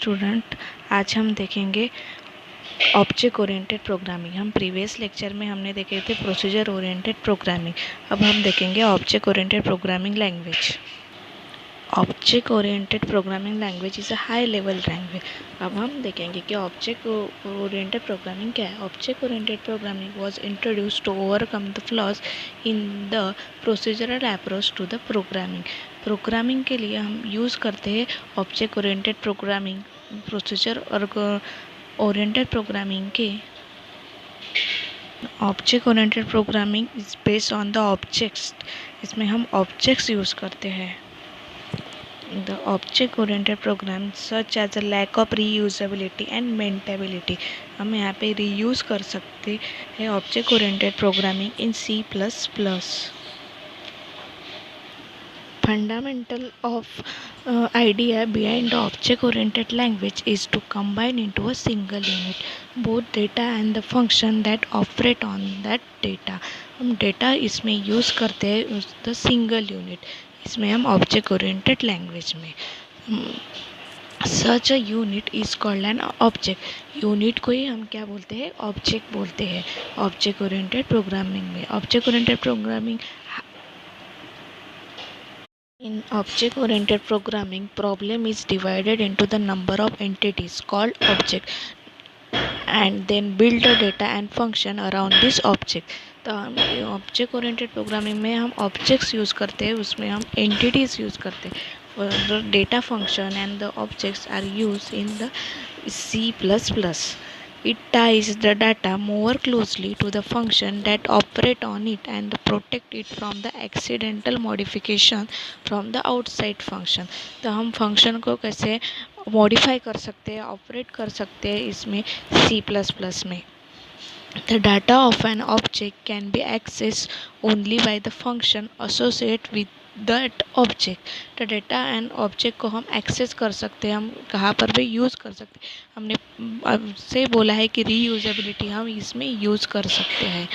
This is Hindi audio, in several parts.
स्टूडेंट, आज हम देखेंगे ऑब्जेक्ट ओरिएंटेड प्रोग्रामिंग। हम प्रीवियस लेक्चर में हमने देखे थे प्रोसीजर ओरिएंटेड प्रोग्रामिंग। अब हम देखेंगे object oriented programming language. Object oriented programming language is a high level language. अब हम देखेंगे कि ऑब्जेक्ट ओरिएंटेड प्रोग्रामिंग क्या है। Object oriented programming was introduced to overcome the flaws in the procedural approach to the programming. Programming के लिए हम यूज़ करते हैं ऑब्जेक्ट ओरिएंटेड प्रोग्रामिंग। प्रोसीजर और ओरिएंटेड प्रोग्रामिंग के object oriented programming is based on the objects. इसमें हम ऑब्जेक्ट्स यूज़ करते हैं। The object-oriented program such as a lack of reusability and maintainability। हम यहाँ पे reuse कर सकते हैं object-oriented programming in C++। Fundamental of idea behind the object-oriented language is to combine into a single unit both data and the function that operate on that data। हम data इसमें use करते हैं the single unit। इसमें हम ऑब्जेक्ट ओरिएंटेड लैंग्वेज में such a unit is called an object. Unit को ही हम क्या बोलते हैं, ऑब्जेक्ट बोलते हैं ऑब्जेक्ट ओरिएंटेड प्रोग्रामिंग में। Object oriented programming in object oriented programming, problem is divided into the number of entities called object and then build a data and function around this object। तो हम ऑब्जेक्ट ओरिएंटेड प्रोग्रामिंग में हम ऑब्जेक्ट्स यूज़ करते हैं, उसमें हम एंटिटीज़ यूज़ करते हैं। Data function and the objects are use in the C++। It ties the data more closely to the function that operate on it and protect it from the accidental modification from the outside function। तो हम फंक्शन को कैसे मॉडिफाई कर सकते हैं, ऑपरेट कर सकते हैं इसमें C++ में। The data of an object can be accessed only by the function associated with that object। तो डेटा एंड ऑब्जेक्ट को हम एक्सेस कर सकते हैं, हम कहाँ पर भी यूज़ कर सकते हैं। हमने से बोला है कि रीयूजेबिलिटी हम इसमें यूज़ कर सकते हैं।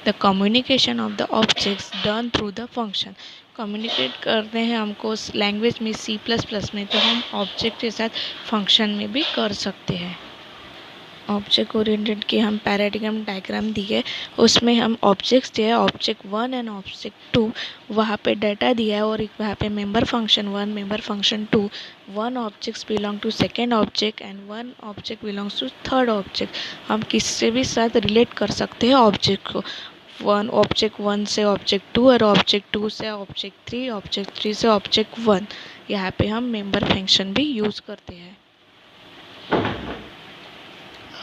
The communication of the objects done through the function. Communicate करते हैं हमको लैंग्वेज में C++ में, तो हम ऑब्जेक्ट के साथ फंक्शन में भी कर सकते हैं। ऑब्जेक्ट ओरिएंटेड की हम पैराडिग्राम डायग्राम दिए, उसमें हम ऑब्जेक्ट्स दिए, ऑब्जेक्ट 1 एंड ऑब्जेक्ट 2। वहाँ पे डाटा दिया है और एक वहाँ पे member function 1, member function 2। One objects belong to second object and one object belongs to third object. हम किससे भी साथ रिलेट कर सकते हैं ऑब्जेक्ट को। ऑब्जेक्ट 1 से ऑब्जेक्ट 2 और ऑब्जेक्ट 2 से ऑब्जेक्ट 3, ऑब्जेक्ट 3 से ऑब्जेक्ट 1। यहाँ पे हम मेंबर फंक्शन भी यूज़ करते हैं।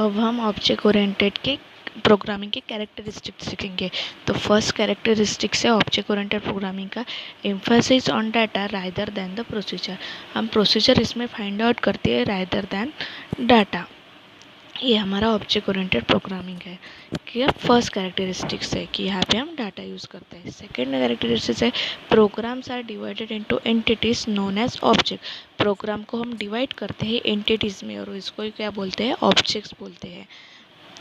अब हम ऑब्जेक्ट ओरिएंटेड के प्रोग्रामिंग के कैरेक्टरिस्टिक्स सीखेंगे। तो फर्स्ट कैरेक्टरिस्टिक्स है ऑब्जेक्ट ओरिएंटेड प्रोग्रामिंग का, emphasis on data rather than the procedure. हम प्रोसीजर इसमें फाइंड आउट करते हैं रादर देन डाटा। ये हमारा ऑब्जेक्ट ओरिएंटेड प्रोग्रामिंग है कि फर्स्ट कैरेक्टरिस्टिक्स है कि यहाँ पे हम डाटा यूज़ करते हैं। सेकेंड कैरेक्टरिस्टिक्स है programs are divided into entities known as object. Program को हम डिवाइड करते हैं एंटिटीज़ में और इसको क्या बोलते हैं, ऑब्जेक्ट्स बोलते हैं।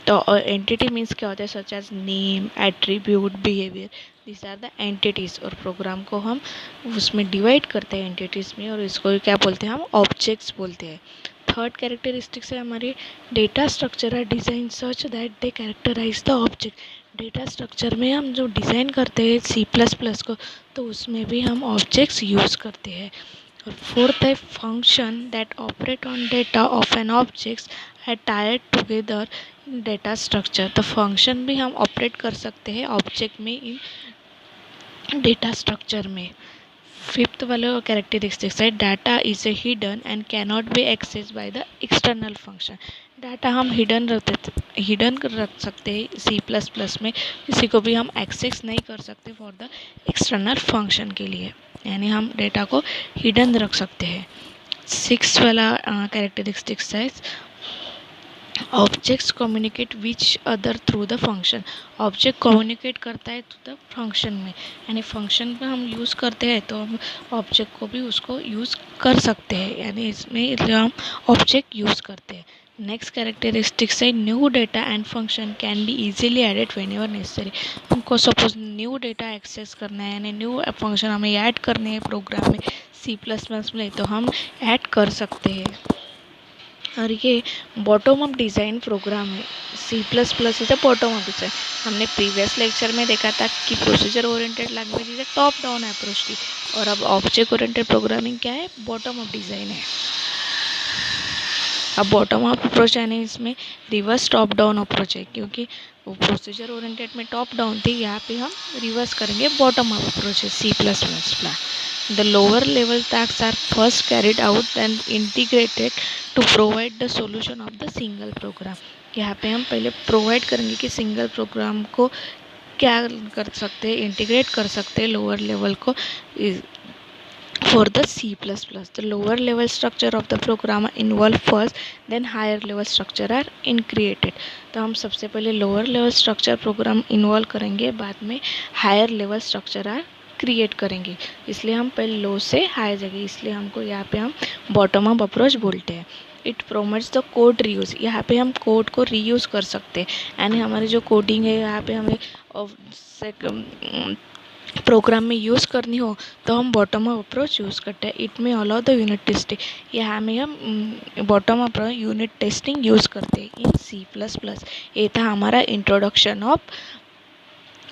तो एंटिटी मीन्स क्या होता है, such as name, attribute, behaviour, this are the entities. और प्रोग्राम को हम उसमें डिवाइड करते हैं एंटिटीज़ में और इसको क्या बोलते हैं, हम ऑब्जेक्ट्स बोलते हैं। थर्ड कैरेक्टरिस्टिक्स है हमारी data structure are design such that they characterise the object. Data structure में हम जो डिज़ाइन करते हैं C++ को, तो उसमें भी हम ऑब्जेक्ट्स यूज़ करते हैं। और फोर्थ है function that operate on data of an objects है टायर्ड टुगेदर इन डेटा स्ट्रक्चर। तो फंक्शन भी हम ऑपरेट कर सकते हैं ऑब्जेक्ट में इन डेटा स्ट्रक्चर में। फिफ्थ वाले कैरेक्टरिस्टिक्स है data is a hidden and cannot be access by the external function. Data हम हिडन रख सकते हैं C++ में, किसी को भी हम एक्सेस नहीं कर सकते फॉर द एक्सटर्नल फंक्शन के लिए, यानी हम डेटा को हिडन रख सकते हैं। सिक्स वाला कैरेक्टरिस्टिक्स है objects communicate which other through the function. Object communicate करता है थ्रू द फंक्शन में, यानी फंक्शन में हम यूज़ करते हैं तो हम ऑब्जेक्ट को भी उसको यूज़ कर सकते हैं, यानी इसमें हम ऑब्जेक्ट यूज़ करते हैं। नेक्स्ट कैरेक्टरिस्टिक्स है new data and function can be easily added whenever necessary. हमको सपोज न्यू डेटा एक्सेस करना है, यानी न्यू फंक्शन हमें ऐड करने हैं प्रोग्राम में C++ में, तो हम ऐड कर सकते हैं। और ये बॉटम अप डिज़ाइन प्रोग्राम है। C++ is a bottom up design. हमने प्रीवियस लेक्चर में देखा था कि procedure oriented language is a top down approach थी, और अब ऑब्जेक्ट ओरिएंटेड प्रोग्रामिंग क्या है, बॉटम अप डिज़ाइन है। अब बॉटम अप अप्रोच यानी इसमें रिवर्स टॉप डाउन अप्रोच है, क्योंकि वो प्रोसीजर ओरिएंटेड में टॉप डाउन थी, यहाँ पे हम रिवर्स करेंगे, बॉटम अप अप्रोच है C++ में। The lower level tasks are first carried out and integrated to provide the solution of the single program। यहाँ पे हम पहले प्रोवाइड करेंगे कि सिंगल प्रोग्राम को क्या कर सकते हैं, इंटीग्रेट कर सकते हैं लोअर लेवल को for the C++। The lower level structure of the program involve first, then higher level structure are in created। तो हम सबसे पहले lower level structure program involve करेंगे, बाद में higher level structure are create करेंगे। इसलिए हम पहले लो से हाई जाएंगे, इसलिए हमको यहाँ पे हम बॉटम अप अप्रोच बोलते हैं। It promotes the code reuse. यहाँ पे हम कोड को रीयूज कर सकते हैं, यानी हमारी जो कोडिंग है यहाँ पे हमें प्रोग्राम में यूज़ करनी हो तो हम बॉटम अप अप्रोच यूज़ करते हैं। इट में अलाउ द यूनिट टेस्टिंग। यहाँ में हम bottom up unit testing use करते हैं इन C++। ये था हमारा introduction of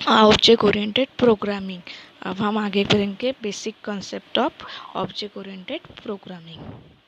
object oriented programming. अब हम आगे करेंगे basic concept of object oriented programming.